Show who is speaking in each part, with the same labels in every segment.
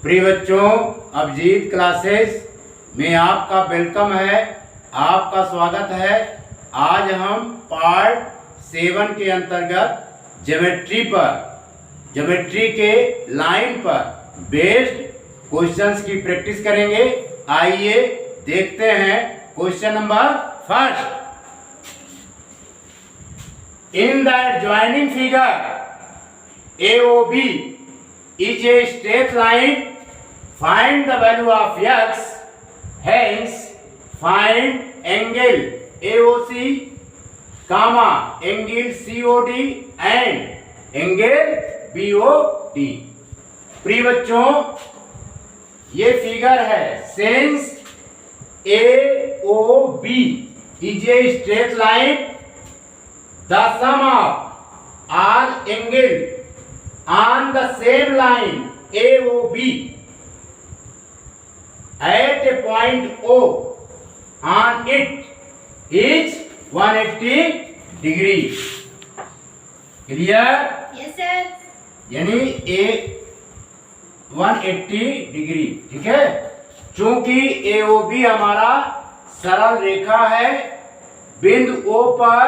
Speaker 1: प्रिय बच्चों, अभिजीत क्लासेस में आपका वेलकम है, आपका स्वागत है। आज हम पार्ट 7 के अंतर्गत ज्योमेट्री के लाइन पर बेस्ड क्वेश्चंस की प्रैक्टिस करेंगे। आइए देखते हैं question number first. In the adjoining figure AOB is a straight line. Find the value of x. Hence, find angle AOC, comma angle COD and angle BOD. प्रिय बच्चों, ये figure है। Since AOB is a straight line, the sum of all angle on the same line AOB at a point O on it is 180 degree. Clear?
Speaker 2: Yes sir.
Speaker 1: यानी A 180 degree. ठीक है, चूंकि AOB हमारा सरल रेखा है, बिंदु O पर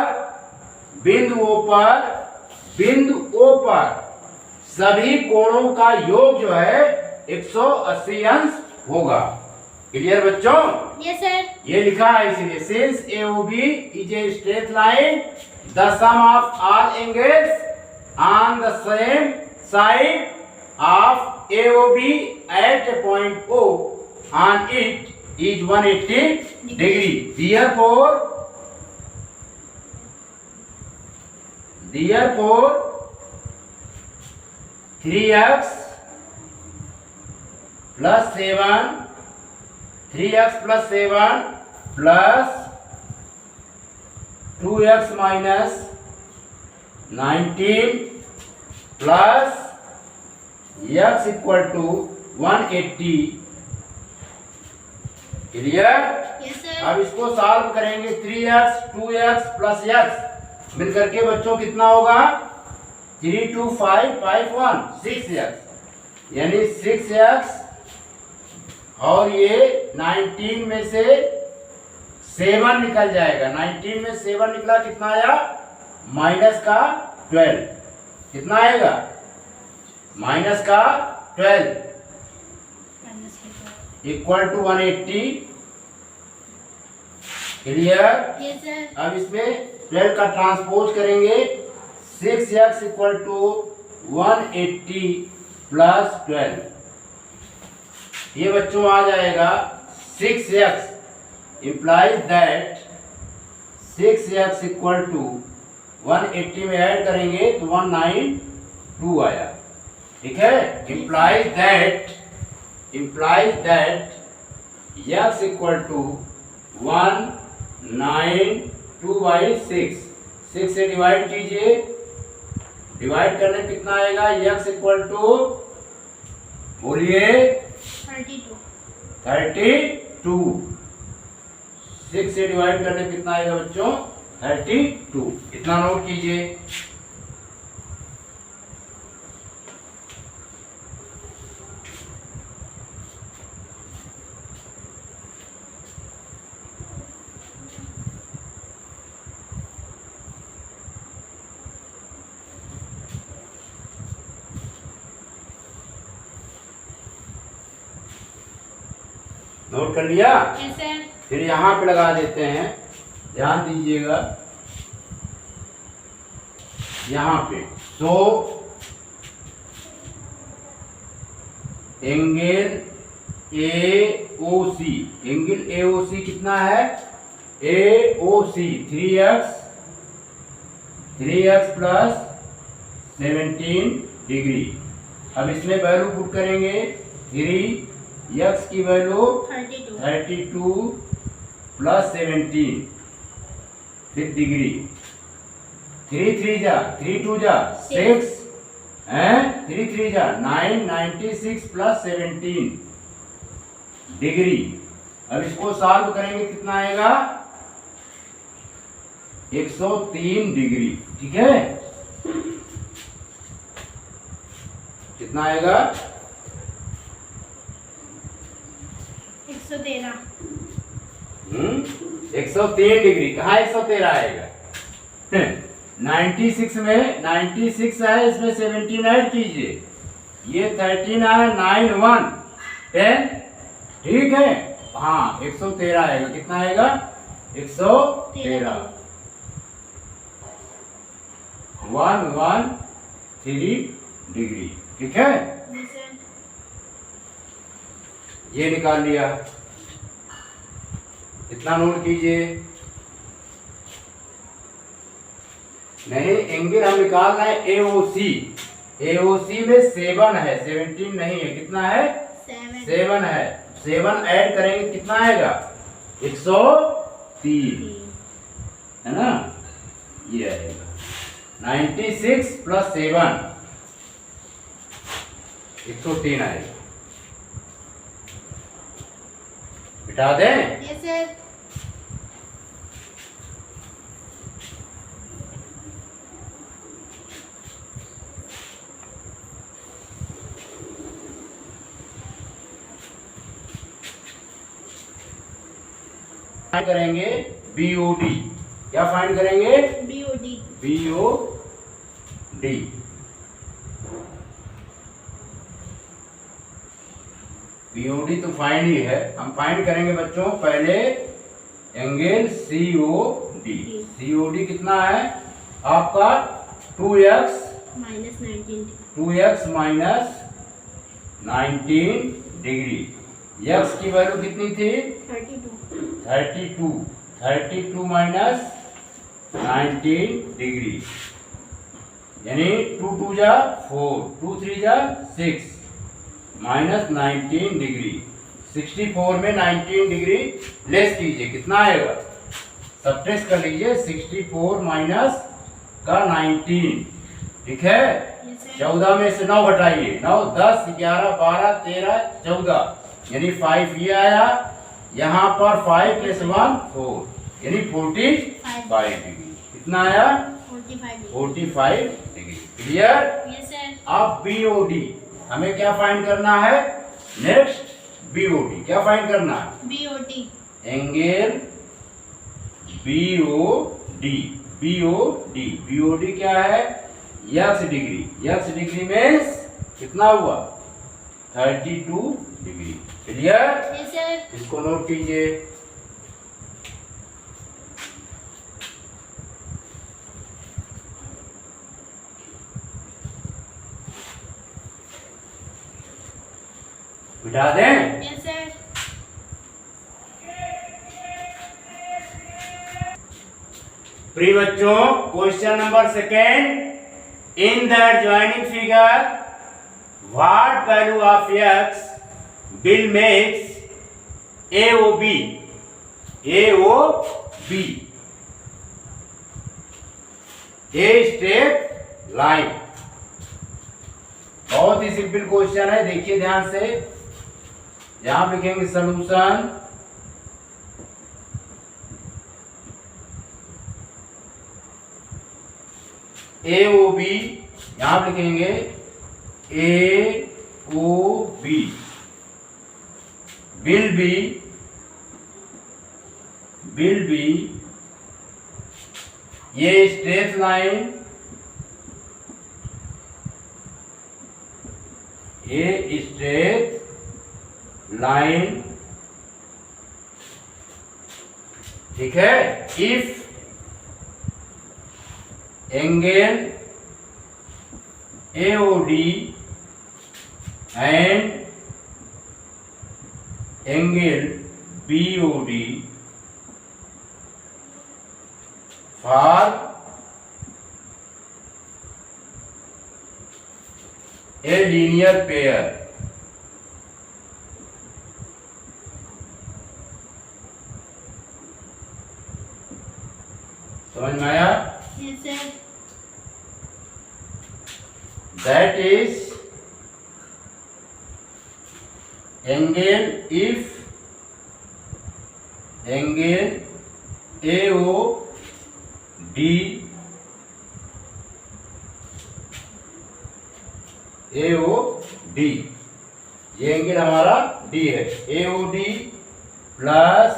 Speaker 1: सभी कोणों का योग जो है 180 अंश होगा। क्लियर बच्चों?
Speaker 2: Yes sir.
Speaker 1: ये लिखा है इसलिए since AOB is a straight line, the sum of all angles on the same side of AOB at a point O on it is 180 degree. Therefore 3x plus 7 plus 2x minus 19 plus x equal to 180। Clear?
Speaker 2: Yes sir.
Speaker 1: अब इसको solve करेंगे। 3x 2x plus x मिलकर के बच्चों कितना होगा? 3 2 5 5 1 6x, यानी 6x और ये 19 में से 7 निकल जाएगा। 19 में 7 निकला, कितना आया? माइनस का 12। कितना आएगा? माइनस का 12 equal to 180। Clear?
Speaker 2: Yes sir.
Speaker 1: अब इसमें 12 का ट्रांसपोज करेंगे। 6x इक्वल टू 180 प्लस 12, ये बच्चों आ जाएगा 6x implies that 6x equal to 180 में ऐड करेंगे तो 192 आया। ठीक है, implies that x equal to 192 by 6 से डिवाइड कीजिए। डिवाइड करने कितना आएगा? x इक्वल टू, बोलिए, 32। 6 से डिवाइड करने कितना आएगा बच्चों? 32। इतना नोट कीजिए। नोट कर लिया?
Speaker 2: Yes sir.
Speaker 1: फिर यहाँ पे लगा देते हैं, ध्यान दीजिएगा। यहाँ पे सो एंगल AOC कितना है? AOC 3x plus 17 degree. अब इसमें वैल्यू पुट करेंगे। 3x की वैल्यू 32 प्लस 17, फिर डिग्री। 3 3 जा 3 2 जा 6 हैं, 3 3 जा 9 96 प्लस 17 डिग्री। अब इसको सॉल्व करेंगे, कितना आएगा? 103 डिग्री। ठीक है, कितना आएगा?
Speaker 2: 113
Speaker 1: 103 डिग्री। कहाँ 113 आएगा? 96 में 96 है, इसमें 17 ऐड कीजिए, ये 13 है, 9 1 10, ठीक है। हाँ 113 आएगा। कितना आएगा? 113। 113 डिग्री, ठीक है।
Speaker 2: जी सर।
Speaker 1: ये निकाल लिया। इतना नोट कीजिए। नहीं, एंगल हम निकालना है AOC। AOC में 7 है, 17 नहीं है। कितना है? 7 है। 7 ऐड करेंगे कितना आएगा? 103, है ना। ये आएगा 96 प्लस 7 103 आएगा। बिठा दें?
Speaker 2: Yes sir.
Speaker 1: फाइंड करेंगे BOD। क्या फाइंड करेंगे?
Speaker 2: BOD।
Speaker 1: BOD। BOD तो फाइंड ही है। हम फाइंड करेंगे बच्चों पहले एंगल COD। COD कितना है आपका? 2x minus 19 degree. x की वैल्यू कितनी थी? 32 माइनस 19 डिग्री, यानी 2 2 जा 4, 2 3 जा 6, माइनस 19 डिग्री। 64 में 19 डिग्री लेस कीजिए, कितना आएगा? सबट्रैक्ट कर लीजिए। 64 माइनस का 19, ठीक है। 14 में से 9 घटाइए, 9 10 11 12 13 14, यानी 5 ये आया। यहाँ पर 5 + 1 4, यानी 45 डिग्री। कितना आया? 45 डिग्री। क्लियर?
Speaker 2: Yes sir.
Speaker 1: अब BOD हमें क्या फाइंड करना है? नेक्स्ट BOD क्या फाइंड करना है?
Speaker 2: BOD।
Speaker 1: एंगल BOD क्या है? x degree. x डिग्री में कितना हुआ? 32 डिग्री। क्लियर?
Speaker 2: Yes sir.
Speaker 1: इसको नोट कीजिए। बिठा दें?
Speaker 2: Yes sir.
Speaker 1: प्रिय बच्चों, question number 2 in the adjoining figure what value of x will makes AOB a straight line। बहुत ही सिंपल क्वेश्चन है, देखिए ध्यान से। यहां लिखेंगे सॉल्यूशन। AOB यहां लिखेंगे AOB will be ये स्ट्रेट लाइन, ये स्ट्रेट लाइन, ठीक है। If angle AOD and angle BOD for a linear pair, समझ में आया?
Speaker 2: Yes sir.
Speaker 1: That is angle if angle AOD ये एंगल हमारा D है। AOD plus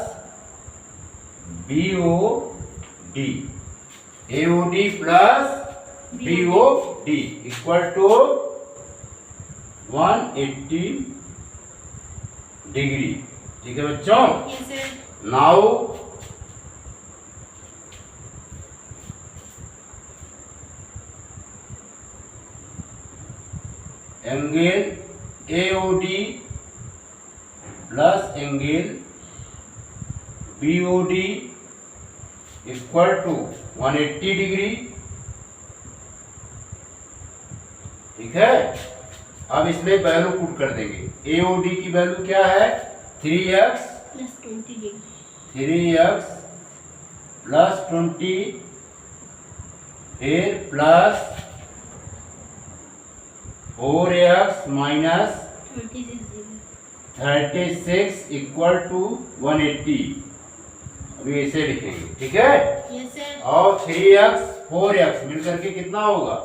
Speaker 1: BOD, AOD plus BOD equal to 180 degree. ठीक है बच्चों,
Speaker 2: Yes, sir.
Speaker 1: Now angle AOD plus angle BOD equal to 180 degree. ठीक है, अब इसमें वैल्यू पुट कर देंगे। AOD की वैल्यू क्या है? 3x
Speaker 2: Plus 20 degree.
Speaker 1: 3x plus 20 फिर plus 4x minus
Speaker 2: 36 degree.
Speaker 1: 36 equal to 180। अभी ऐसे लिखेंगे। ठीक है,
Speaker 2: Yes, sir.
Speaker 1: और 3x 4x मिलकर के कितना होगा?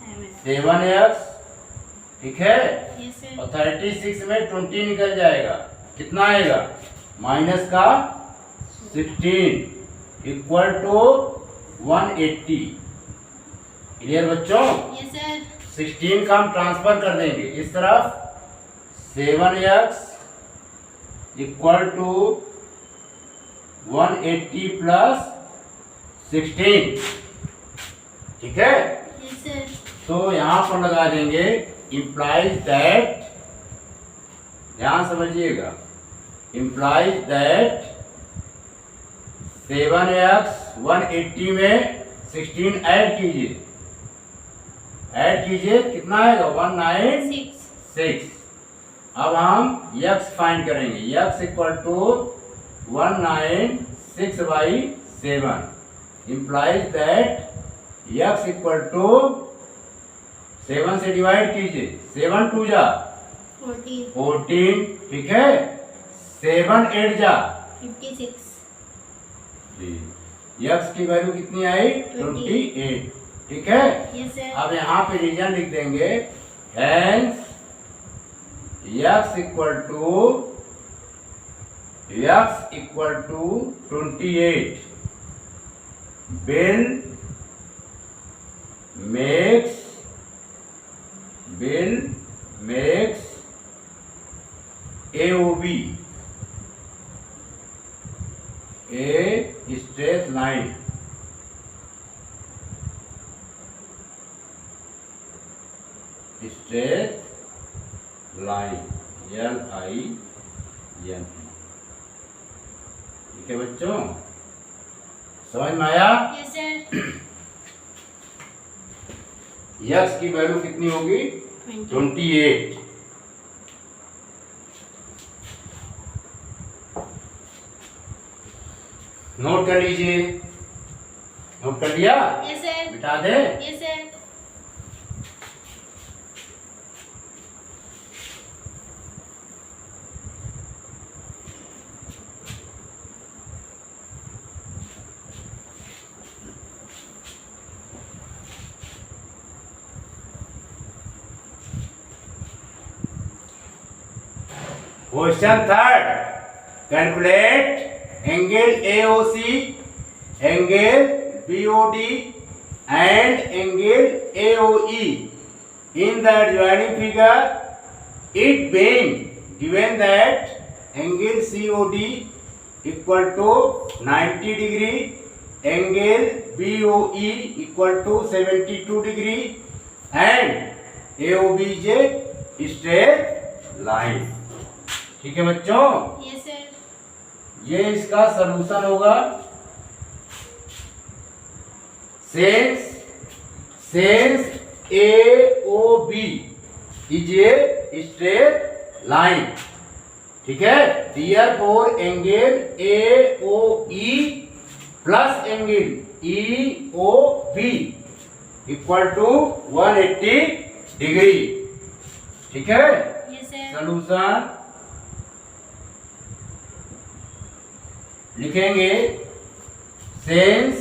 Speaker 2: 7.
Speaker 1: 7x। ठीक है,
Speaker 2: Yes, sir.
Speaker 1: और 36 में 20 निकल जाएगा, कितना आएगा? माइनस का 16 इक्वल टू 180। क्लियर बच्चों?
Speaker 2: Yes, sir.
Speaker 1: 16 का हम ट्रांसफर कर देंगे इस तरफ। 7x equal to 180 plus 16। ठीक है,
Speaker 2: Yes, sir.
Speaker 1: तो यहां पर लगा देंगे implies that, ध्यान समझिएगा, implies that 7x 180 में 16 ऐड कीजिए, कितना आएगा? 196।
Speaker 2: 6.
Speaker 1: अब हम x फाइंड करेंगे। x equal to 196/7 implies that x equal to 7 से डिवाइड कीजिए, 7 2 जा
Speaker 2: 14.
Speaker 1: 14। ठीक है, 7 8 जा
Speaker 2: 56.
Speaker 1: x की वैल्यू कितनी आई? 28। ठीक है,
Speaker 2: Yes, sir.
Speaker 1: अब यहाँ पे रीजन लिख देंगे, hence x equal to 28 will makes AOB a straight line। LIN। ठीक है बच्चों, समझ में आया?
Speaker 2: Yes, sir.
Speaker 1: x की वैल्यू कितनी होगी?
Speaker 2: 20.
Speaker 1: 28। नोट कर लीजिए। नोट कर लिया?
Speaker 2: Yes, sir.
Speaker 1: मिटा दे।
Speaker 2: Yes, sir.
Speaker 1: Question third, calculate angle AOC, angle BOD and angle AOE in the adjoining figure, it being given that angle COD equal to 90 degree, angle BOE equal to 72 degree and AOB is a straight line। ठीक है बच्चों,
Speaker 2: Yes, sir.
Speaker 1: ये इसका solution होगा। Since AOB is a straight line, ठीक है, therefore angle AOE plus angle EOB equal to 180 degree. ठीक है,
Speaker 2: Yes, sir.
Speaker 1: सलूशन लिखेंगे, since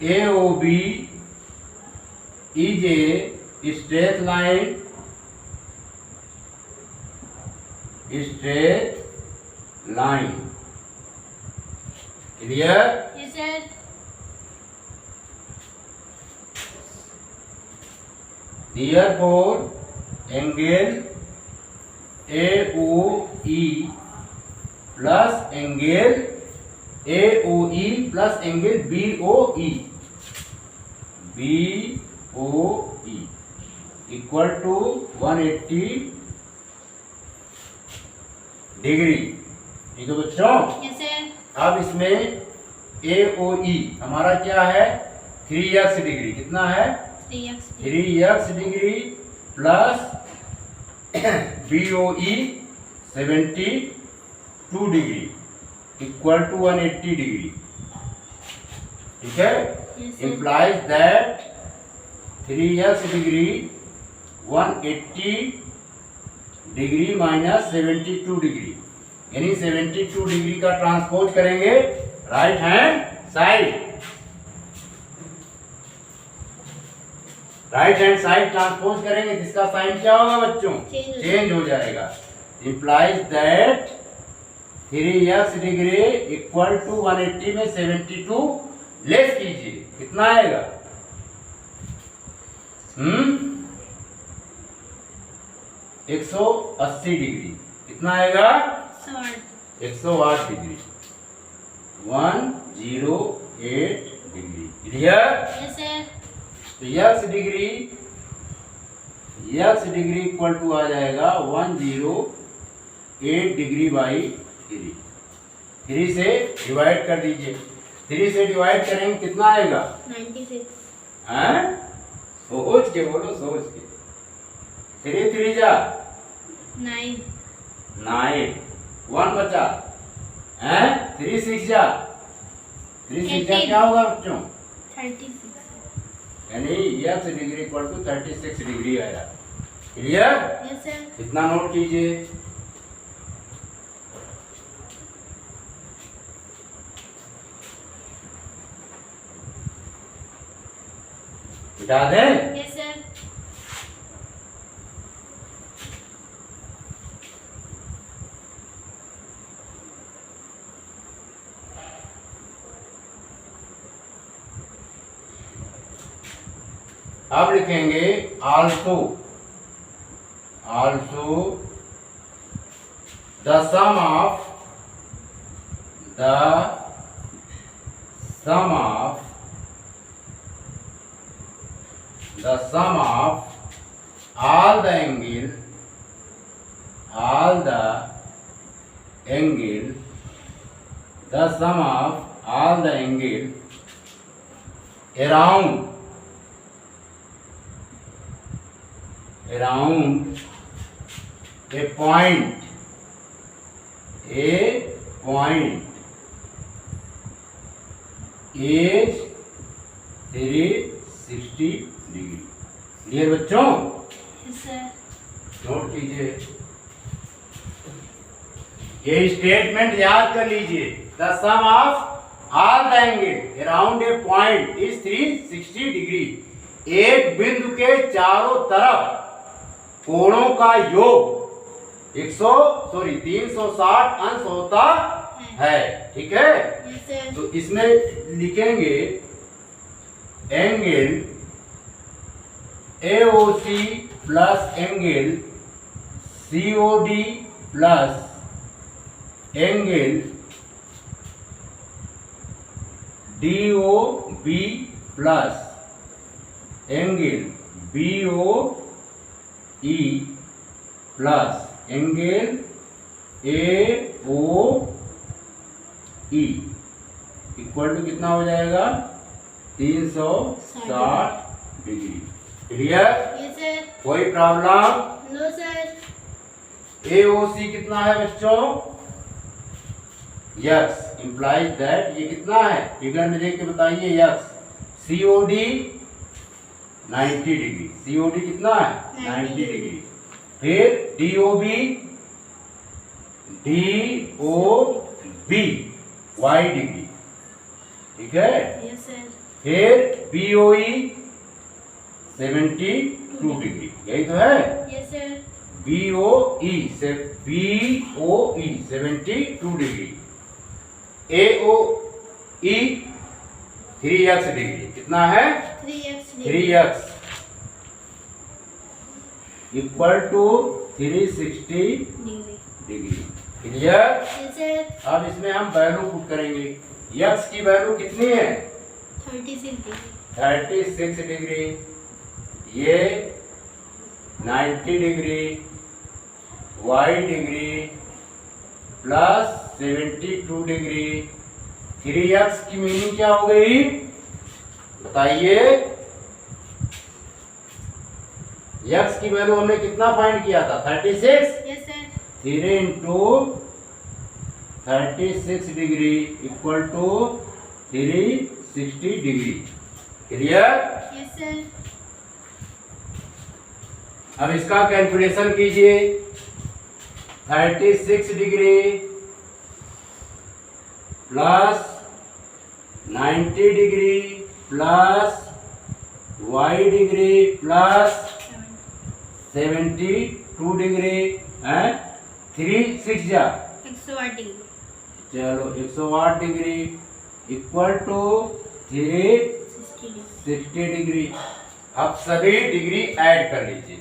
Speaker 1: AOB is a straight line straight line. Clear?
Speaker 2: Yes, sir.
Speaker 1: Therefore, angle AOE plus angle AOE plus angle BOE equal to 180 degree. ठीक है बच्चों?
Speaker 2: Yes, sir.
Speaker 1: अब इसमें AOE हमारा क्या है? 3x degree. कितना है?
Speaker 2: 3x.
Speaker 1: 3x degree plus BOE 72 degree equal to 180 degree. ठीक है?
Speaker 2: Yes, sir.
Speaker 1: implies that 3x degree 180 degree minus 72 degree, यानी 72 डिग्री का ट्रांसपोज करेंगे right hand side. Right hand side transpose करेंगे जिसका साइन क्या होगा बच्चों? चेंज हो जाएगा। Implies that 3x degree equal to 180 में 72 लेस कीजिए, कितना आएगा? 180 डिग्री। कितना आएगा? 108 degree. 108 degree. Clear?
Speaker 2: Yes, sir.
Speaker 1: तो x डिग्री इक्वल टू आ जाएगा 108 डिग्री बाई 3। 3 से डिवाइड कर दीजिए। 3 से डिवाइड करेंगे कितना आएगा?
Speaker 2: 96.
Speaker 1: हैं? सोच के बोलो, सोच के। 3 3 जा
Speaker 2: 9.
Speaker 1: 9, 1 बचा हैं? 3 6 जा 3 6 जा
Speaker 2: 18.
Speaker 1: क्या होगा बच्चों?
Speaker 2: 36.
Speaker 1: यानी x degree equal to 36 degree आया। क्लियर?
Speaker 2: Yes, sir.
Speaker 1: इतना नोट कीजिए। मिटा दें?
Speaker 2: Yes, sir.
Speaker 1: अब लिखेंगे also the sum of all the angle the sum of all the angle around a point is 360 degree. Clear बच्चों?
Speaker 2: Yes, sir.
Speaker 1: नोट कीजिए, ये स्टेटमेंट याद कर लीजिए। The sum of all the angle around a point is 360 degree. एक बिंदु के चारों तरफ कोणों का योग 360 अंश होता है। ठीक है?
Speaker 2: Yes, sir.
Speaker 1: तो इसमें लिखेंगे angle AOC plus angle COD plus angle DOB plus angle BOE plus angle AOE equal to कितना हो जाएगा? 360 डिग्री। क्लियर?
Speaker 2: Yes, sir.
Speaker 1: कोई प्रॉब्लम?
Speaker 2: No, sir.
Speaker 1: AOC कितना है बच्चों? x implies that ये कितना है? फिगर में देख के बताइए x। COD 90 degree. COD कितना है? 90 डिग्री। फिर DOB y डिग्री। ठीक है?
Speaker 2: Yes, sir.
Speaker 1: फिर BOE 72 डिग्री। यही तो है।
Speaker 2: Yes, sir.
Speaker 1: BOE से BOE 72 degree, AOE 3x degree, कितना है
Speaker 2: 3x
Speaker 1: 3x equal to 360 degree. Clear?
Speaker 2: Yes sir.
Speaker 1: अब इसमें हम वैल्यू पुट करेंगे। x की वैल्यू कितनी है
Speaker 2: 36 degree.
Speaker 1: 36 डिग्री, ये 90 degree, y degree plus 72 degree. 3x की मीनिंग क्या हो गई बताइए? x की वैल्यू हमने कितना फाइंड किया था 36।
Speaker 2: Yes sir.
Speaker 1: 3 into 36 degree equal to 360 degree. Clear?
Speaker 2: Yes sir.
Speaker 1: अब इसका कैलकुलेशन कीजिए। 36 degree plus 90 degree plus y degree plus 72 degree है 3 6 जा
Speaker 2: 108 degree.
Speaker 1: चलो 108 degree equal to 360
Speaker 2: 60 degree.
Speaker 1: Degree. अब सभी डिग्री ऐड कर लीजिए,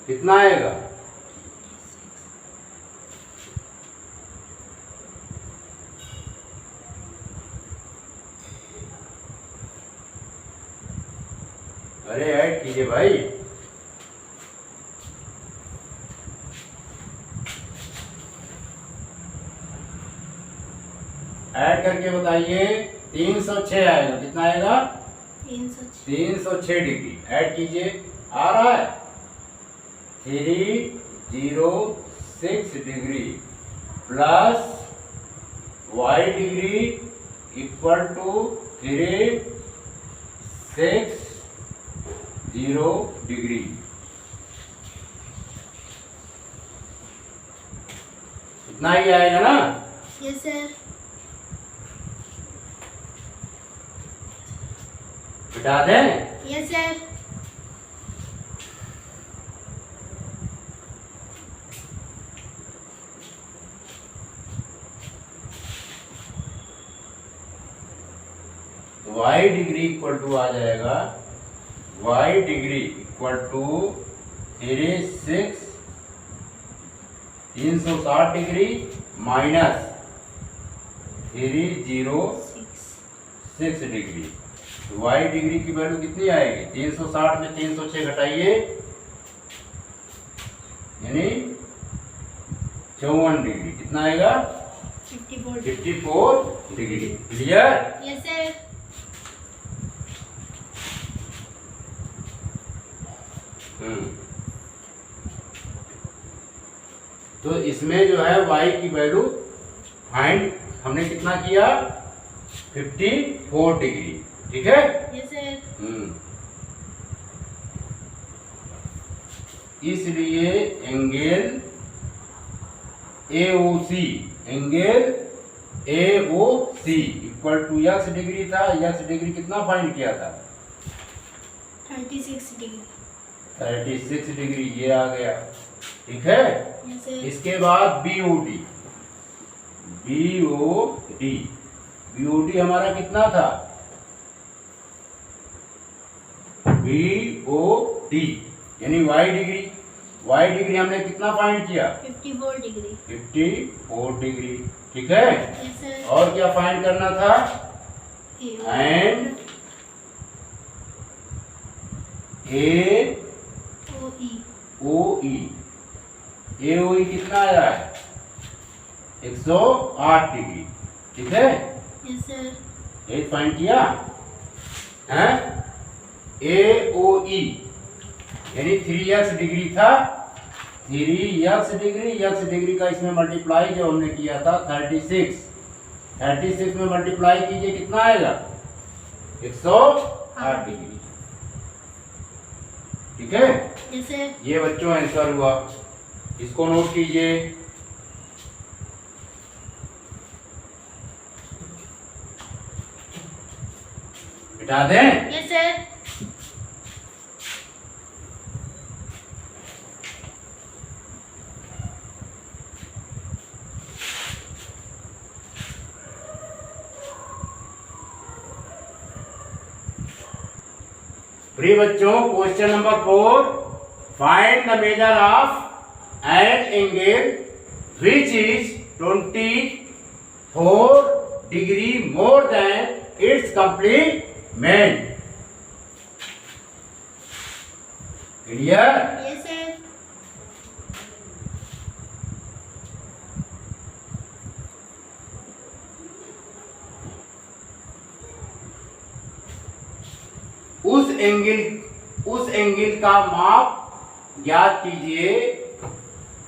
Speaker 1: कितना आएगा? अरे ऐड कीजिए भाई। ऐड करके बताइए। 306 आएगा, कितना आएगा?
Speaker 2: 306.
Speaker 1: 306 डिग्री। ऐड कीजिए, आ रहा है 306 degree plus y degree equal to 360 degree. इतना ही आएगा ना?
Speaker 2: Yes sir.
Speaker 1: बिठा दें?
Speaker 2: Yes sir.
Speaker 1: y degree equal to आ जाएगा y degree equal to 360 degree minus 306 degree. y degree की वैल्यू कितनी आएगी? 360 में 306 घटाइए यानी 54 डिग्री। कितना आएगा?
Speaker 2: 54 degree.
Speaker 1: 54 degree. Clear?
Speaker 2: Yes sir.
Speaker 1: तो इसमें जो है y की वैल्यू फाइंड हमने कितना किया 54 डिग्री। ठीक है?
Speaker 2: Yes sir.
Speaker 1: इसलिए angle AOC equal to x degree था। x डिग्री कितना फाइंड किया था?
Speaker 2: 36 degree.
Speaker 1: 36 डिग्री, ये आ गया। ठीक है?
Speaker 2: Yes sir.
Speaker 1: इसके बाद BOD हमारा कितना था? BOD यानी y डिग्री हमने कितना फाइंड किया?
Speaker 2: 54 degree.
Speaker 1: 54 डिग्री। ठीक है?
Speaker 2: Yes sir.
Speaker 1: और क्या फाइंड करना था? एंड AOE कितना आया है? 108 डिग्री। ठीक है?
Speaker 2: Yes sir.
Speaker 1: ये फाइंड किया है। AOE यानी 3x डिग्री था। 3x डिग्री का इसमें मल्टीप्लाई जो हमने किया था 36 में मल्टीप्लाई कीजिए, कितना आएगा? 108 डिग्री। ठीक है?
Speaker 2: Yes sir.
Speaker 1: ये बच्चों आंसर हुआ, इसको नोट कीजिए। बिठा दें?
Speaker 2: Yes sir.
Speaker 1: प्रिय बच्चों, question number 4, find the measure of an angle which is 24 degree more than it's complement. Clear?
Speaker 2: Yes, sir.
Speaker 1: उस एंगल का माप ज्ञात कीजिए,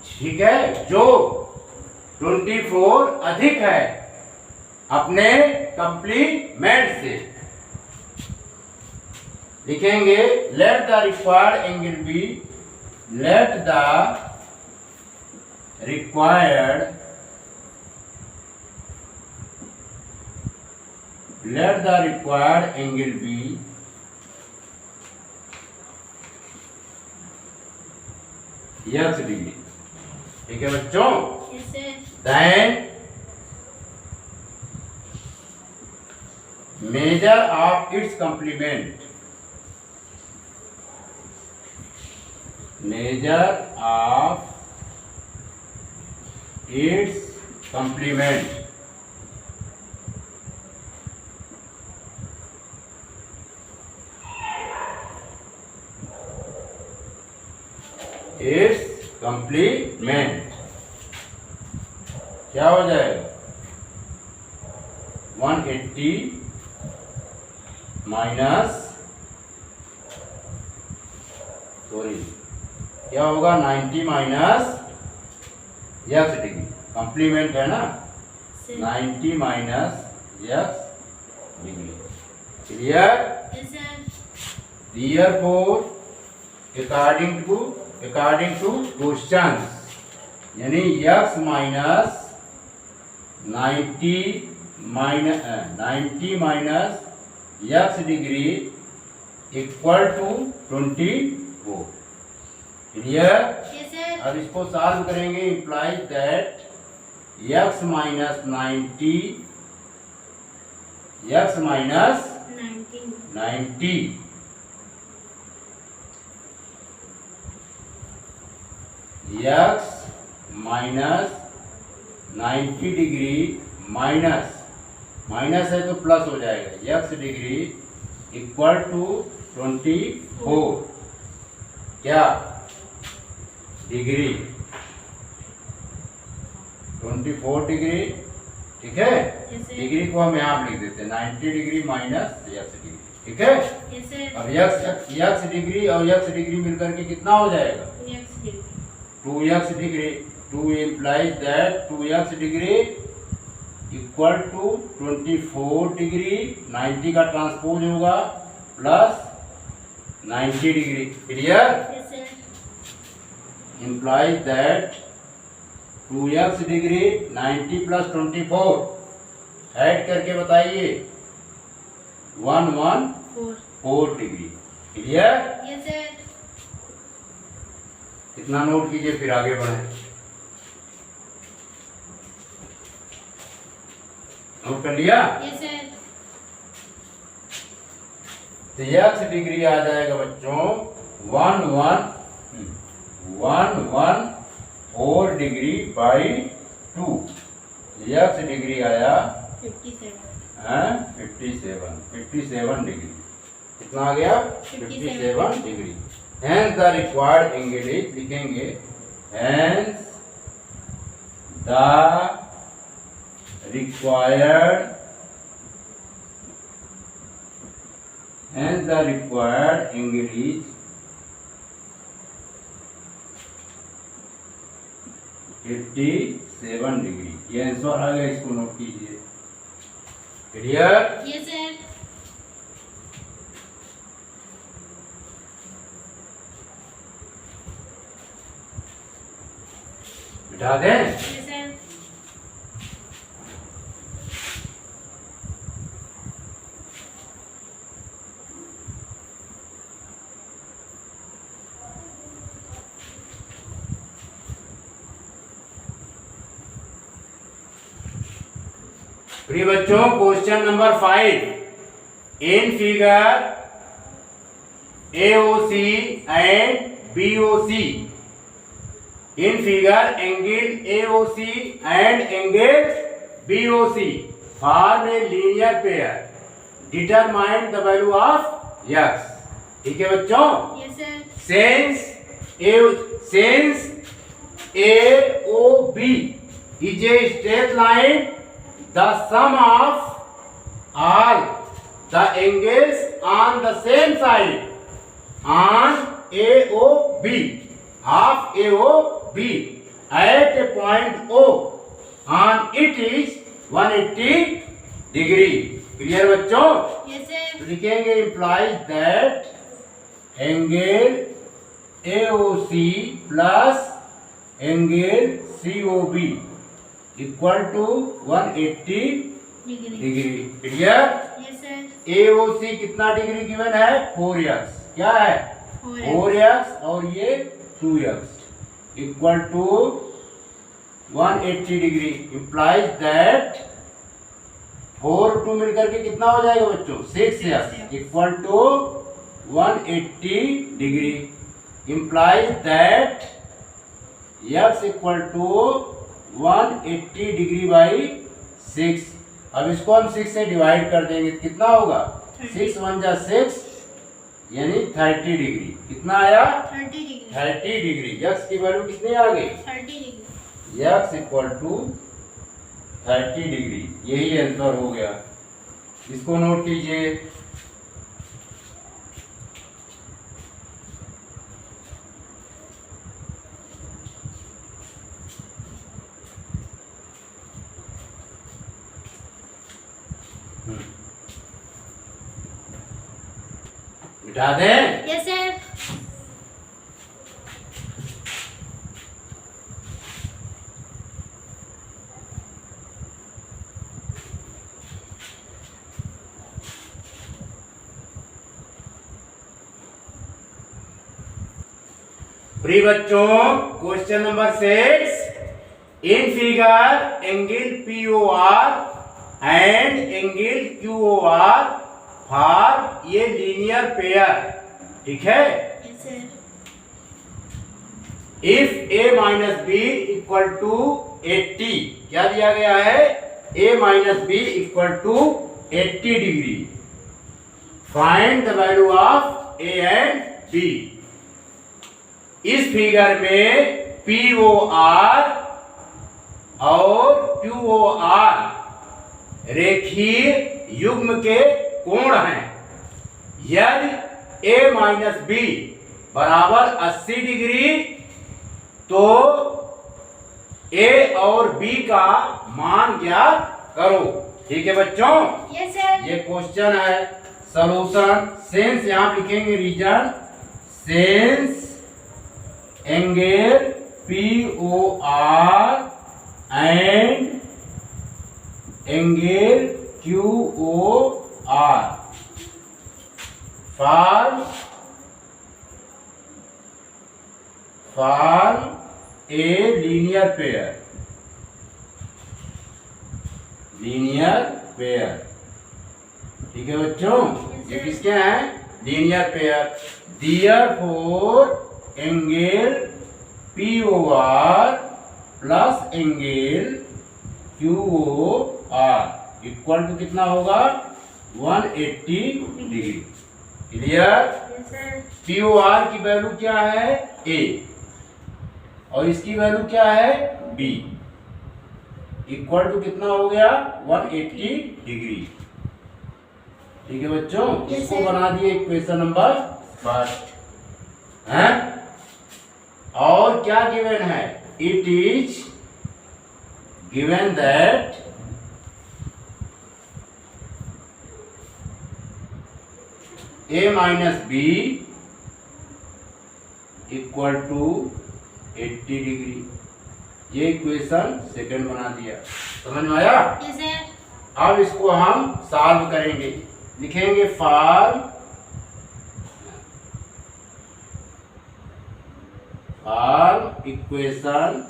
Speaker 1: ठीक है, जो 24 अधिक है अपने कंप्लीमेंट से। लिखेंगे let the required angle be, let the required angle be x degree. ठीक है बच्चों?
Speaker 2: Yes, sir.
Speaker 1: Then measure of its complement, measure of its complement, its complement क्या हो जाएगा? 180 माइनस, सॉरी क्या होगा, 90 माइनस x डिग्री। कंप्लीमेंट है ना,
Speaker 2: Sir.
Speaker 1: 90 minus x degree. Clear?
Speaker 2: Yes, sir.
Speaker 1: Therefore, according to questions, यानी x minus 90 minus x degree equal to 24। Clear?
Speaker 2: Yes, sir.
Speaker 1: अब इसको सॉल्व करेंगे। Implies that x minus 90, x minus
Speaker 2: 90.
Speaker 1: 90 x minus 90 degree minus है तो plus हो जाएगा, x degree equal to 24 क्या degree, 24 degree. ठीक है?
Speaker 2: Yes, sir.
Speaker 1: डिग्री को हम यहाँ लिख देते हैं 90 डिग्री माइनस x डिग्री। ठीक है?
Speaker 2: Yes, sir.
Speaker 1: अब x डिग्री और x डिग्री मिलकर के कितना हो जाएगा?
Speaker 2: 2x degree.
Speaker 1: 2x degree. 2 implies that 2x degree equal to 24 degree, 90 का ट्रांसपोज होगा plus 90 degree. Clear?
Speaker 2: Yes, sir.
Speaker 1: implies that 2x degree 90 plus 24 add करके बताइए 114 डिग्री। क्लियर?
Speaker 2: Yes, sir.
Speaker 1: इतना नोट कीजिए फिर आगे बढ़ें। नोट कर लिया?
Speaker 2: Yes, sir.
Speaker 1: तो x डिग्री आ जाएगा बच्चों 114 डिग्री बाई 2। x डिग्री आया
Speaker 2: 57.
Speaker 1: 57 डिग्री। कितना आ गया?
Speaker 2: 57
Speaker 1: degree. Hence the required angle is, लिखेंगे hence the required angle is 57 degree. ये आंसर आ गया, इसको नोट कीजिए। क्लियर?
Speaker 2: Yes, sir.
Speaker 1: बिठा दें?
Speaker 2: Yes, sir.
Speaker 1: प्रिय बच्चों, question number 5, in figure AOC and BOC. In figure, angle AOC and angle BOC form a linear pair. Determine the value of x. ठीक है बच्चों?
Speaker 2: Yes, sir.
Speaker 1: Since AOB is a straight line, the sum of all the angles on the same side on AOB of AOB at a point O on it is 180 degree. Clear बच्चों?
Speaker 2: Yes, sir.
Speaker 1: लिखेंगे implies that angle AOC plus angle COB equal to 180
Speaker 2: Degree.
Speaker 1: Degree. Clear?
Speaker 2: Yes, sir.
Speaker 1: AOC कितना degree given है? 4x. क्या है? 4x और ये 2x equal to 180 degree. Implies that 4 2 मिलकर के कितना हो जाएगा बच्चों? 6x equal to 180 degree. Implies that x equal to 180 degree by 6. अब इसको हम 6 से डिवाइड कर देंगे. कितना होगा? 6 1 जा 6 यानी 30 डिग्री. कितना आया?
Speaker 2: 30 degree.
Speaker 1: 30 डिग्री. x की वैल्यू कितनी आ गई?
Speaker 2: 30 degree.
Speaker 1: x equal to 30 degree. यही आंसर हो गया. इसको नोट कीजिए. मिटा दें.
Speaker 2: Yes, sir.
Speaker 1: प्रिय बच्चों, question number 6. In figure angle POR and angle QOR form ये लीनियर पेयर. ठीक है?
Speaker 2: Yes, sir.
Speaker 1: If A minus B equal to 80. क्या दिया गया है? A minus B equal to 80 degree. Find the value of A and B. इस figure में POR और QOR रेखीय युग्म के कोण हैं. यदि A माइनस बी बराबर 80 डिग्री तो A और B का मान ज्ञात करो. ठीक है बच्चों?
Speaker 2: Yes, sir.
Speaker 1: ये क्वेश्चन है. सॉल्यूशन. सेंस यहां लिखेंगे. Reason since angle POR and angle QOR form a linear pair. Linear pair. ठीक है बच्चों? ये किसके हैं? Linear pair. Therefore angle POR plus angle QOR equal to कितना होगा? 180 degree. Clear?
Speaker 2: Yes, sir.
Speaker 1: POR की वैल्यू क्या है? A और इसकी वैल्यू क्या है? B. इक्वल टू कितना हो गया? 180 डिग्री. ठीक है बच्चों?
Speaker 2: Yes,
Speaker 1: इसको
Speaker 2: sir.
Speaker 1: बना दिए इक्वेशन नंबर 1. हैं? और क्या गिवन है? It is given that A minus B equal to 80 degree. ये इक्वेशन सेकंड बना दिया. समझ में आया?
Speaker 2: Yes, sir.
Speaker 1: अब इसको हम सॉल्व करेंगे. लिखेंगे from equation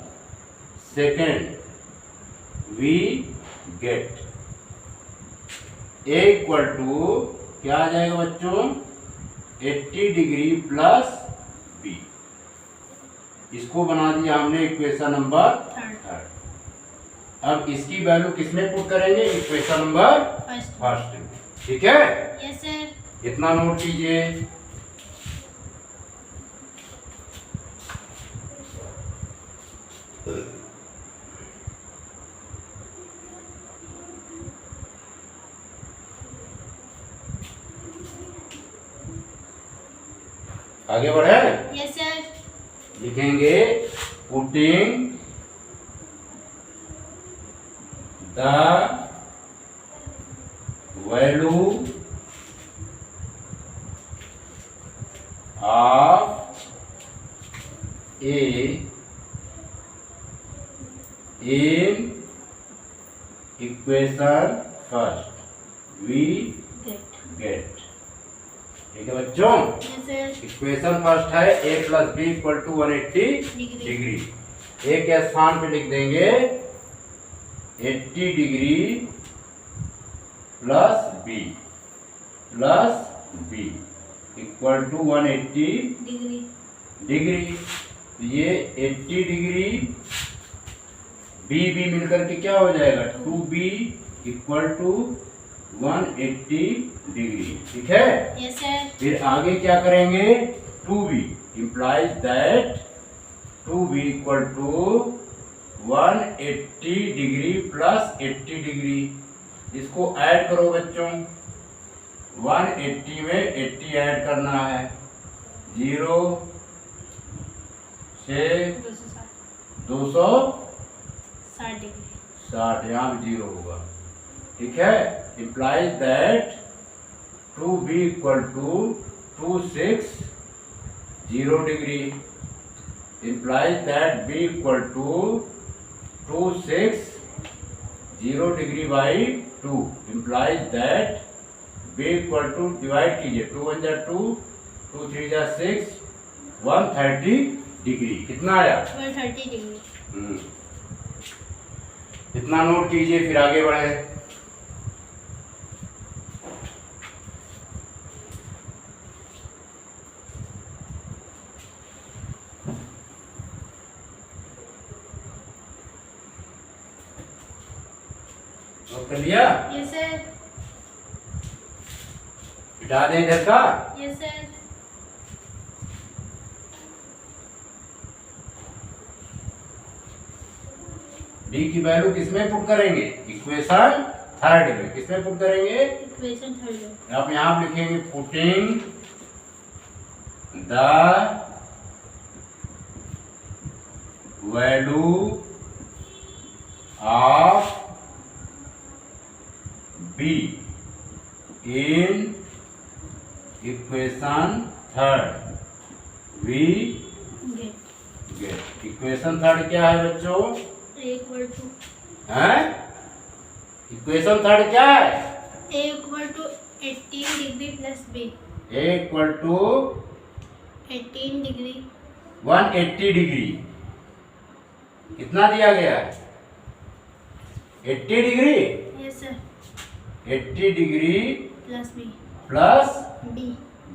Speaker 1: second we get A equal to क्या आ जाएगा बच्चों? 80 डिग्री प्लस बी। इसको बना दिया हमने इक्वेशन नंबर थर्ड। अब इसकी वैल्यू किसमें पुट करेंगे? इक्वेशन नंबर फर्स्ट में। ठीक है?
Speaker 2: Yes sir.
Speaker 1: इतना नोट कीजिए। आगे बढ़े?
Speaker 2: Yes sir.
Speaker 1: लिखेंगे putting the value of A in equation first we get. ठीक है बच्चों?
Speaker 2: Yes sir.
Speaker 1: इक्वेशन फर्स्ट है a plus B equal to 180 degree. A के स्थान पे लिख देंगे 80 degree plus B equal to 180 degree. तो ये 80 डिग्री बी मिलकर के क्या हो जाएगा? 2b equal to 180 degree. ठीक है?
Speaker 2: Yes sir.
Speaker 1: फिर आगे क्या करेंगे? 2b implies that 2b equal to 180 degree plus 80 degree. इसको ऐड करो बच्चों। 180 में 80 ऐड करना है। 0 से 260
Speaker 2: डिग्री।
Speaker 1: 60 यहाँ भी 0 होगा। ठीक है? implies that 2b equal to 260 degree. implies that b equal to 260 degree by 2। implies that b equal to, divide कीजिए, 2 1 जा 2, 2 3 जा 6, 130 डिग्री। कितना आया?
Speaker 2: 130 डिग्री।
Speaker 1: इतना नोट कीजिए, फिर आगे बढ़े। नोट कर लिया?
Speaker 2: Yes sir.
Speaker 1: मिटा दें इधर का।
Speaker 2: Yes sir.
Speaker 1: b की वैल्यू किसमें पुट करेंगे? इक्वेशन थर्ड में। किसमें पुट करेंगे?
Speaker 2: इक्वेशन थर्ड में।
Speaker 1: आप यहां लिखेंगे putting the value of b in equation third we get. Equation third क्या है बच्चों?
Speaker 2: इक्वल टू
Speaker 1: हैं? इक्वेशन थर्ड क्या है?
Speaker 2: a equal to 18 degree plus b।
Speaker 1: a equal to
Speaker 2: 18 degree
Speaker 1: 180 degree. कितना दिया गया है? 80 degree.
Speaker 2: Yes sir.
Speaker 1: 80 degree
Speaker 2: plus b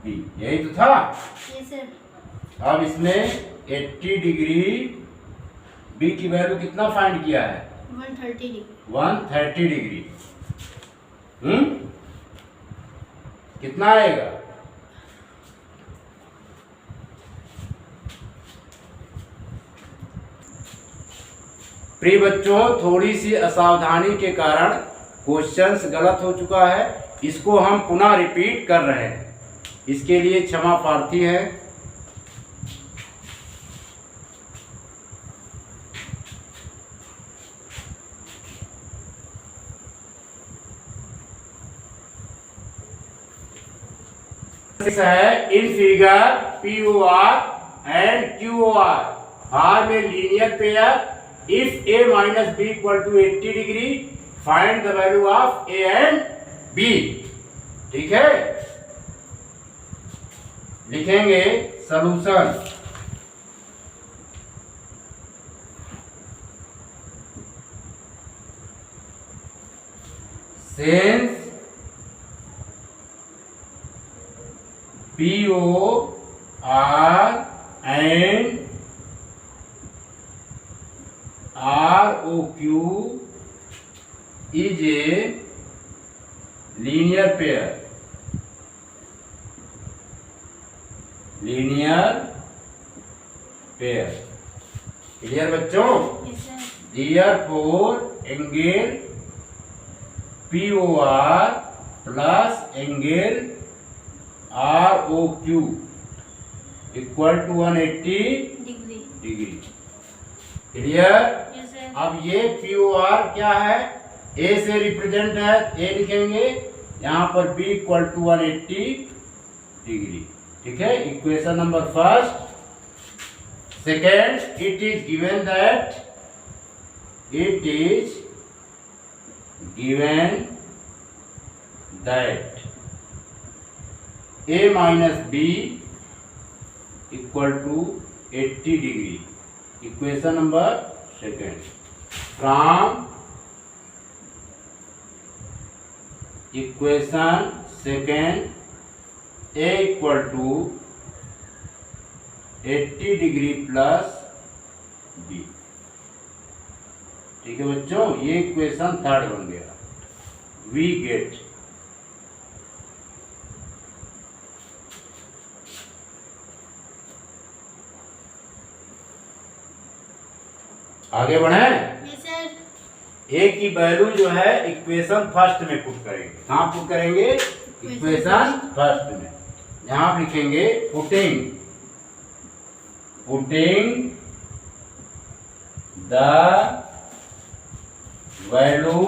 Speaker 1: b यही तो था।
Speaker 2: Yes sir.
Speaker 1: अब इसमें 80 डिग्री b की वैल्यू कितना फाइंड किया है?
Speaker 2: 130 डिग्री।
Speaker 1: 130 डिग्री। कितना आएगा? प्रिय बच्चों, थोड़ी सी असावधानी के कारण क्वेश्चंस गलत हो चुका है। इसको हम पुनः रिपीट कर रहे हैं, इसके लिए क्षमा प्रार्थी है। है in figure POR and QOR form a linear pair if a minus b equal to 80 degree find the value of a and b। ठीक है? लिखेंगे solution. Since POR and ROQ is a linear pair. Clear बच्चों?
Speaker 2: Yes, sir.
Speaker 1: Therefore angle POR plus angle ROQ equal to 180
Speaker 2: Degree.
Speaker 1: Clear?
Speaker 2: Yes, sir.
Speaker 1: अब ये POR क्या है? A से represent है, A लिखेंगे, यहाँ पर B इक्वल टू 180 डिग्री. ठीक है, equation number first. Second, it is given that A minus B equal to 80 degree. Equation number second. From equation second, A equal to 80 degree plus B. ठीक है बच्चों, ये equation third बन गया. We get आगे बढ़े.
Speaker 2: Yes, sir.
Speaker 1: ए की value जो है इक्वेशन फर्स्ट में पुट करेंगे. कहाँ पुट करेंगे? इक्वेशन फर्स्ट में. यहाँ आप लिखेंगे putting the value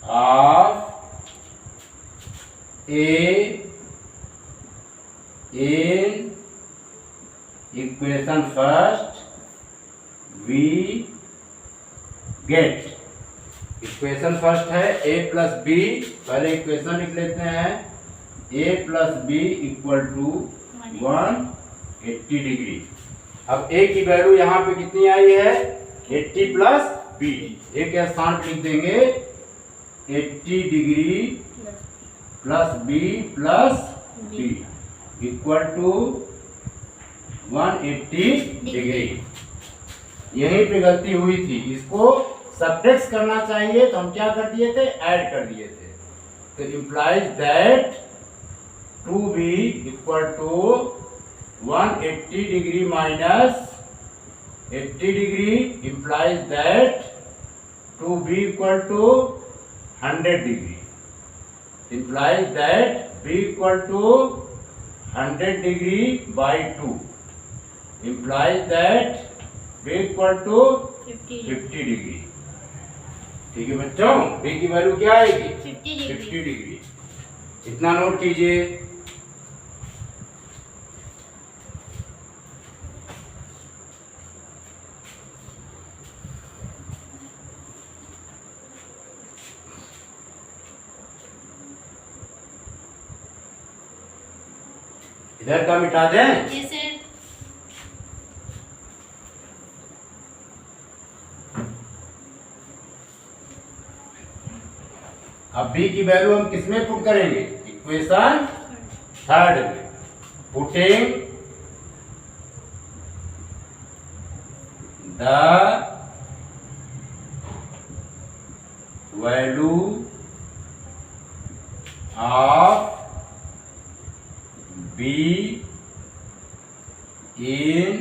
Speaker 1: of A in equation first we get. Equation first है a प्लस बी. पहले इक्वेशन लिख लेते हैं. a plus B equal to 180 degree. अब a की वैल्यू यहाँ पे कितनी आई है? 80 प्लस बी. a के स्थान पे लिख देंगे 80 degree plus b plus B equal to 180 degree. यहीं पे गलती हुई थी. इसको सब्ट्रैक्ट करना चाहिए तो हम क्या कर दिए थे? ऐड कर दिए थे. तो implies that 2b equal to 180 degree minus 80 degree implies that 2b equal to 100 degree. Implies that b equal to 100 degree by 2 implies that b equal to 50 degree. ठीक है बच्चों, b की वैल्यू क्या आएगी? 50 डिग्री. इतना नोट कीजिए. इधर का मिटा दें.
Speaker 2: Yes, sir.
Speaker 1: अब b की वैल्यू हम किसमें पुट करेंगे? इक्वेशन थर्ड में. Putting the value of b in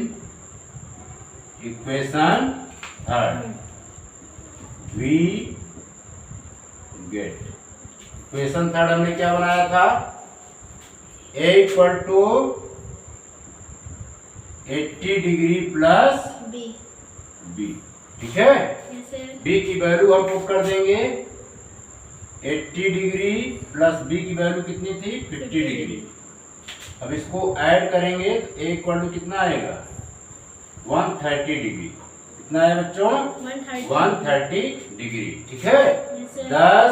Speaker 1: equation third we get. Equation third हमने क्या बनाया था? a equal to 80 degree plus
Speaker 2: B.
Speaker 1: b. ठीक है.
Speaker 2: Yes, sir.
Speaker 1: b की वैल्यू हम पुट कर देंगे 80 डिग्री प्लस b की वैल्यू कितनी थी? 50 डिग्री. अब इसको ऐड करेंगे तो a इक्वल टू कितना आएगा? 130 डिग्री. कितना है बच्चों? 130 डिग्री. ठीक है.
Speaker 2: Yes, sir.
Speaker 1: 10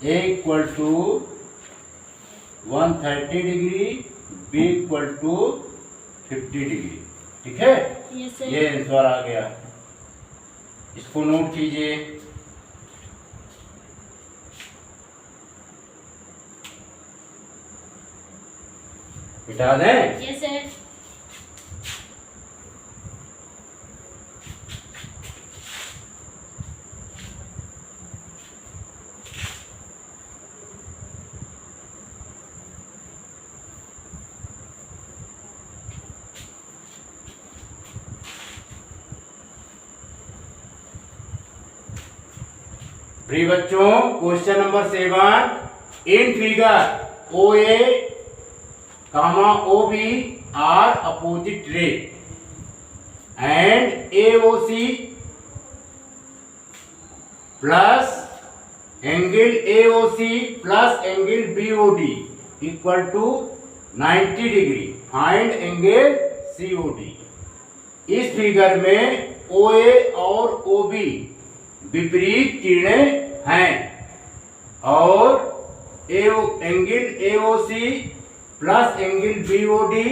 Speaker 1: a equal to 130 degree b equal to 50 degree. ठीक है.
Speaker 2: Yes, sir.
Speaker 1: ये आंसर आ गया. इसको नोट कीजिए. मिटा दें?
Speaker 2: Yes sir.
Speaker 1: प्रिय बच्चों, question number 7, in figure O A comma O B are opposite ray and A O C plus angle A O C plus angle B O D equal to 90 degree. Find angle C O D. इस figure में ओ ए और O B विपरीत किरणें हैं और angle AOC plus angle BOD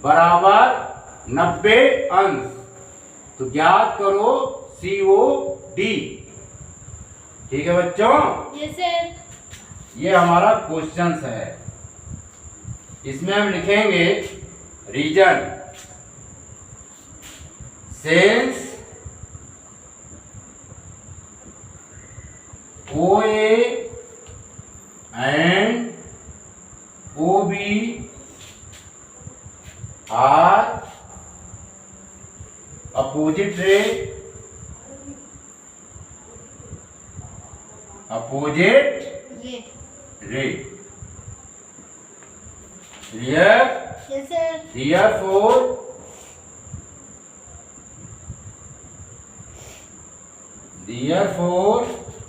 Speaker 1: बराबर 90 अंश। तो ज्ञात करो सीओडी। ठीक है बच्चों?
Speaker 2: Yes sir.
Speaker 1: ये हमारा क्वेश्चन है। इसमें हम लिखेंगे reason since OA and OB are opposite ray, Clear?
Speaker 2: Yes sir.
Speaker 1: Therefore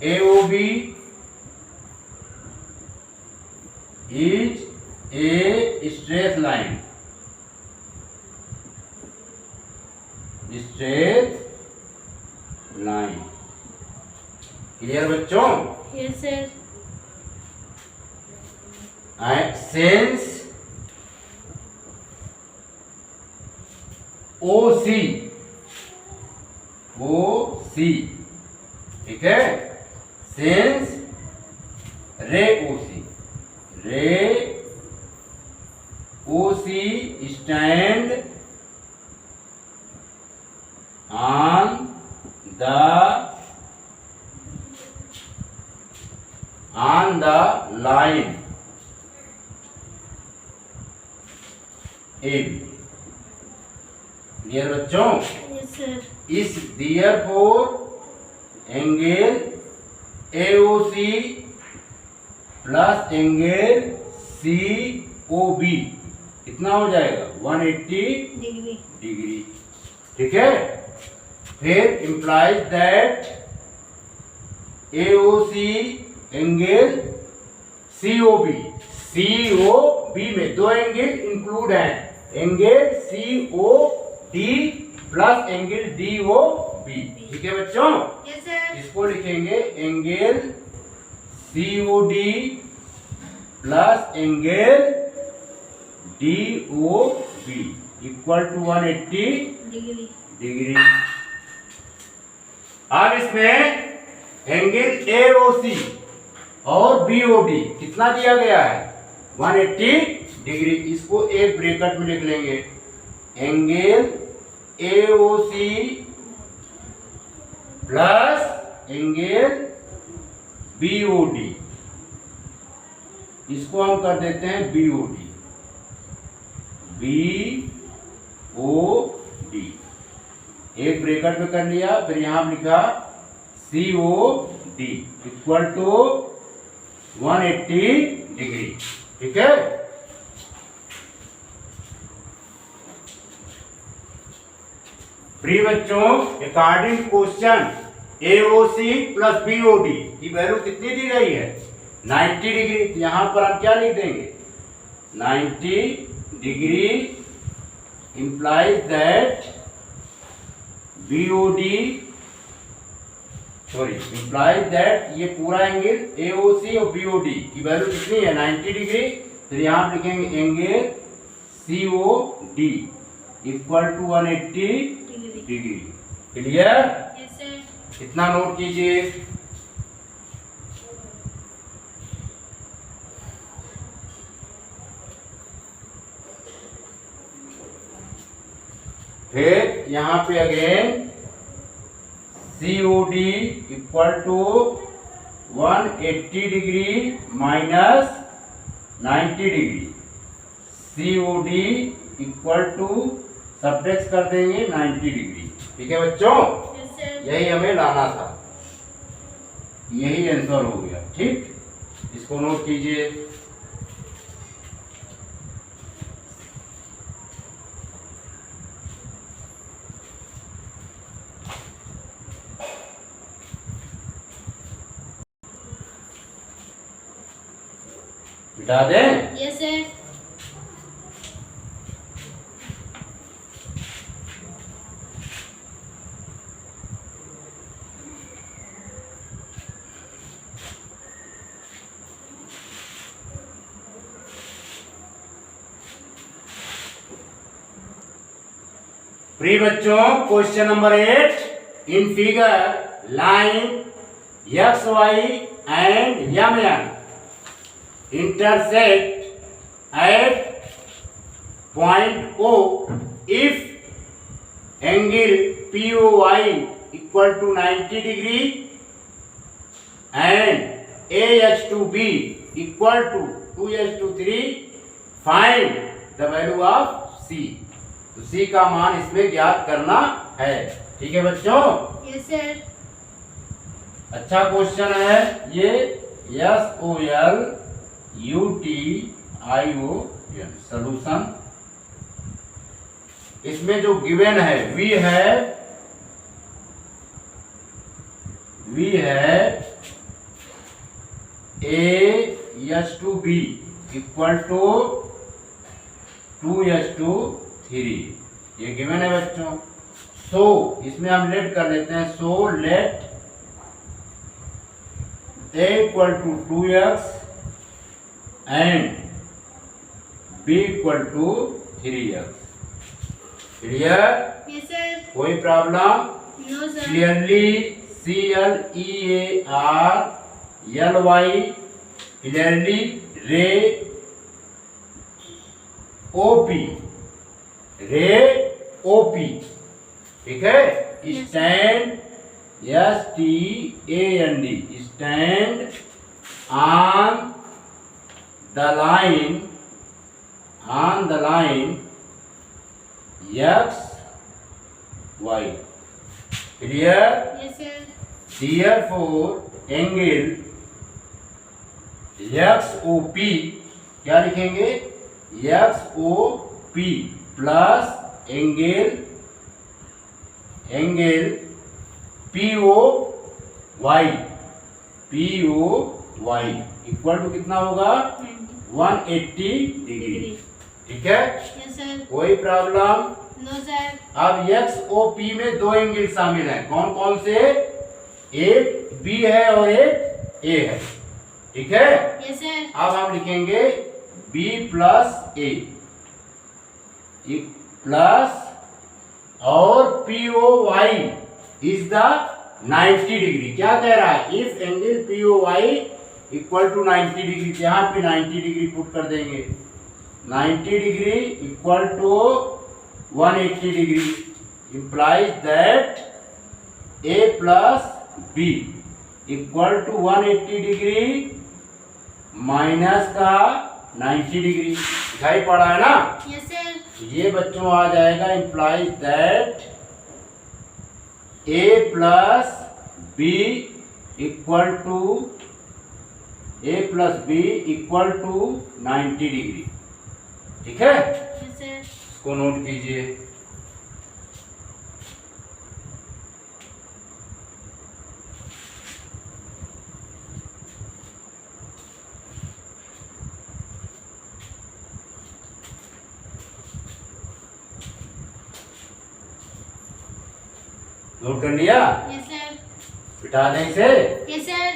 Speaker 1: AOB is a straight line. Clear बच्चों?
Speaker 2: Yes sir.
Speaker 1: Since OC ठीक है, since ray OC stand on the line AB। क्लियर बच्चों?
Speaker 2: Yes sir.
Speaker 1: इस therefore angle AOC plus angle COB कितना हो जाएगा? 180 degree. ठीक है, फिर implies that AOC angle COB में दो एंगल इंक्लूड हैं, angle COD plus angle DOB। ठीक है बच्चों?
Speaker 2: Yes sir.
Speaker 1: इसको लिखेंगे angle COD plus angle DOB equal to 180 degree. अब इसमें एंगल AOC और BOD कितना दिया गया है? 180 डिग्री। इसको एक ब्रैकेट में लिख लेंगे, angle AOC plus angle BOD। इसको हम कर देते हैं BOD। एक ब्रैकेट में कर लिया, फिर यहां लिखा COD इक्वल टू 180 डिग्री। ठीक है, प्रिय बच्चों, according question AOC plus BOD की वैल्यू कितनी दी गई है? 90 डिग्री। यहां पर हम क्या लिख देंगे? 90 degree implies that implies that ये पूरा एंगल AOC और BOD की वैल्यू कितनी है? 90 डिग्री। फिर यहां लिखेंगे angle COD equal to 180 degree. Clear?
Speaker 2: Yes sir.
Speaker 1: कितना नोट कीजिए? फिर यहाँ पे again COD equal to 180 degree minus 90 degree. COD equal to subtract कर देंगे 90 डिग्री। ठीक है बच्चों,
Speaker 2: Yes, sir.
Speaker 1: यही हमें लाना था, यही आंसर हो गया। ठीक, इसको नोट कीजिए। मिटा दें।
Speaker 2: Yes, sir.
Speaker 1: प्रिय बच्चों, question number 8 in figure line X Y and M N intersect at point O if angle POY equal to 90 degree and AH2B equal to 2h2 find the value of C। तो C का मान इसमें ज्ञात करना है। ठीक है बच्चों,
Speaker 2: Yes, sir.
Speaker 1: अच्छा क्वेश्चन है ये। SOL UTION solution. इसमें जो गिवन है V है AH2B इक्वल टू 2h2 ये गिवन है बच्चों। सो इसमें हम लेट कर लेते हैं। So let A equal to 2x and B equal to 3x। Clear?
Speaker 2: Yes, sir.
Speaker 1: कोई problem?
Speaker 2: No, sir.
Speaker 1: Clearly CLEARLY clearly ray OP। ठीक है, stand STAND stand on the line x y। clear?
Speaker 2: Yes, sir.
Speaker 1: therefore angle XOP क्या लिखेंगे? XOP plus angle POY equal to कितना होगा? 180 degree. ठीक है,
Speaker 2: Yes, sir.
Speaker 1: कोई problem?
Speaker 2: No, sir.
Speaker 1: अब XOP में दो एंगल शामिल हैं। कौन कौन से? एक B है और एक A है। ठीक है,
Speaker 2: Yes, sir.
Speaker 1: अब हम लिखेंगे B प्लस A प्लस और POY इज द 90 डिग्री। क्या कह रहा है? If angle POY equal to 90 degree, यहाँ पे 90 डिग्री पुट कर देंगे। 90 degree equal to 180 degree implies that A plus B equal to 180 degree minus का 90 डिग्री। दिखाई पड़ा है ना?
Speaker 2: Yes, sir.
Speaker 1: ये बच्चों आ जाएगा implies that A plus B equal to 90 degree. ठीक है,
Speaker 2: Yes, sir.
Speaker 1: इसको नोट कीजिए। नोट कर लिया?
Speaker 2: Yes, sir.
Speaker 1: बिठा दें इसे।
Speaker 2: Yes, sir.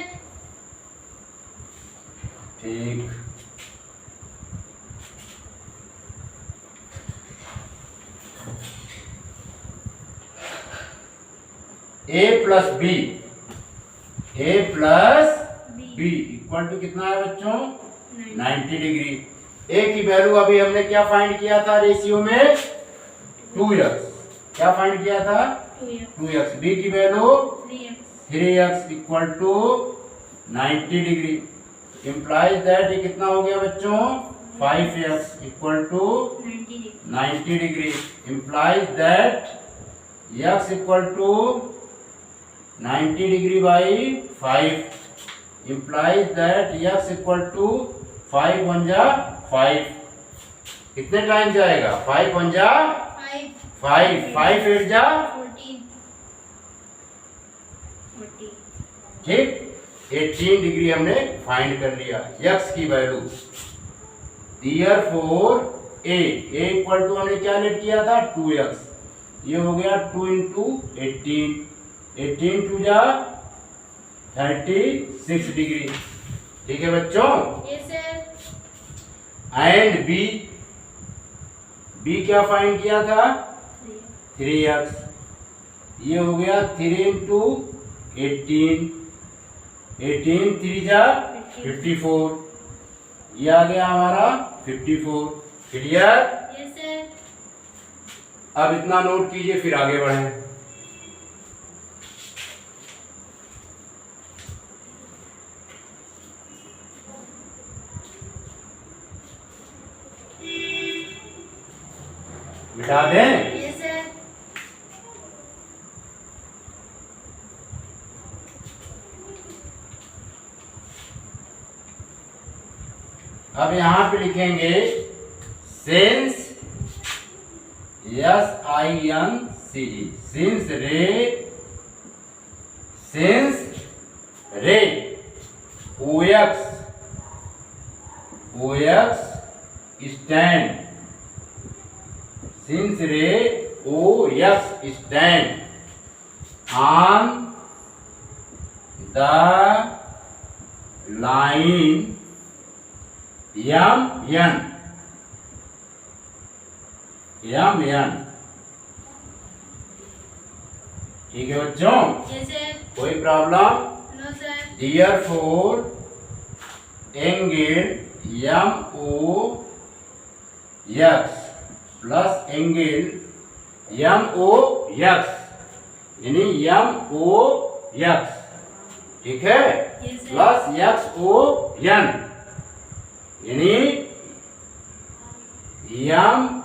Speaker 1: ठीक, A plus B equal to कितना है बच्चों? 90 डिग्री। A की वैल्यू अभी हमने क्या फाइंड किया था रेशियो में? 2x। क्या फाइंड किया था? 2x। b की value 3x equal to 90 degree. Implies that ये कितना हो गया बच्चों? 5x equal to 90 degree. Implies that x equal to 90 degree by 5। Implies that x equal to 5 1 जा 5। कितने टाइम जाएगा? 5 1 जा 5, 5 8 जा
Speaker 2: 14।
Speaker 1: ठीक। 18 डिग्री हमने फाइंड कर लिया x की value. Therefore a equal to हमने क्या लेट किया था? 2x। ये हो गया 2 इंटू 18, 18 2 जा 36 डिग्री। ठीक है बच्चों। एंड b क्या फाइंड किया था? 3x। ये हो गया 3 इंटू 18, 18 3 जा 54। ये आ गया हमारा 54। क्लियर? अब इतना नोट कीजिए, फिर आगे बढ़ें। मिटा दें? अब यहां पे लिखेंगे सिंस सिंस रे OX स्टैंड, सिंस रे OX stand on the line MN। ठीक है बच्चों? कोई problem? Therefore angle MOX plus angle MOX यानी MOX, ठीक है, प्लस XON यानी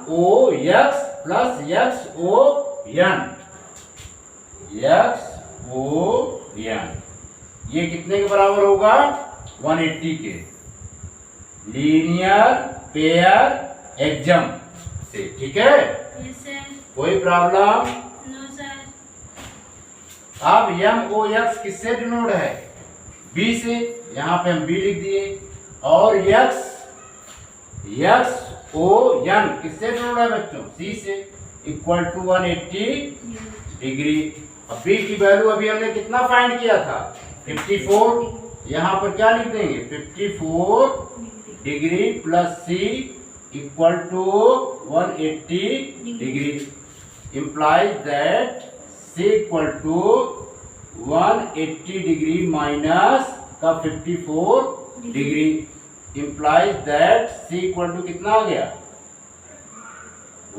Speaker 1: MOX प्लस XON। ये कितने के बराबर होगा? 180 के। लीनियर पेयर एग्जाम से। ठीक है? कोई प्रॉब्लम? अब MOX किससे डिनोट है? B से। यहाँ पे हम B लिख दिए। और XON किससे डिनोट है बच्चों? C से। Equal to 180 degree. अब B की वैल्यू अभी हमने कितना फाइंड किया था? 54। यहाँ पर क्या लिख देंगे? 54 degree plus C equal to 180 degree. Implies that C equal to 180 degree minus का 54 degree. Implies that C equal to कितना आ गया?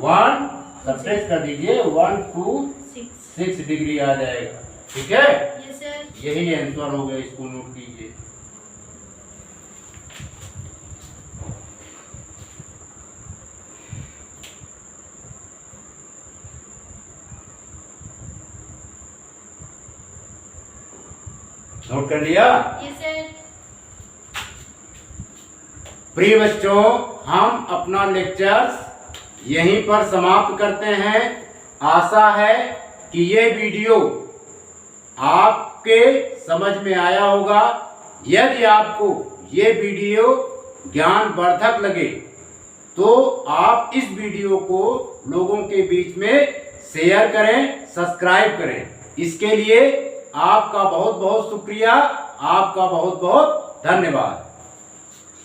Speaker 1: 1 सब्ट्रैक्ट कर दीजिए, 126 डिग्री आ जाएगा। ठीक है? यही आंसर हो गया, इसको नोट कीजिए। नोट कर लिया? प्रिय बच्चों, हम अपना लेक्चर यहीं पर समाप्त करते हैं। आशा है कि ये वीडियो आपके समझ में आया होगा। यदि आपको ये वीडियो ज्ञानवर्धक लगे तो आप इस वीडियो को लोगों के बीच में शेयर करें, सब्सक्राइब करें। इसके लिए आपका बहुत बहुत शुक्रिया, आपका बहुत बहुत धन्यवाद।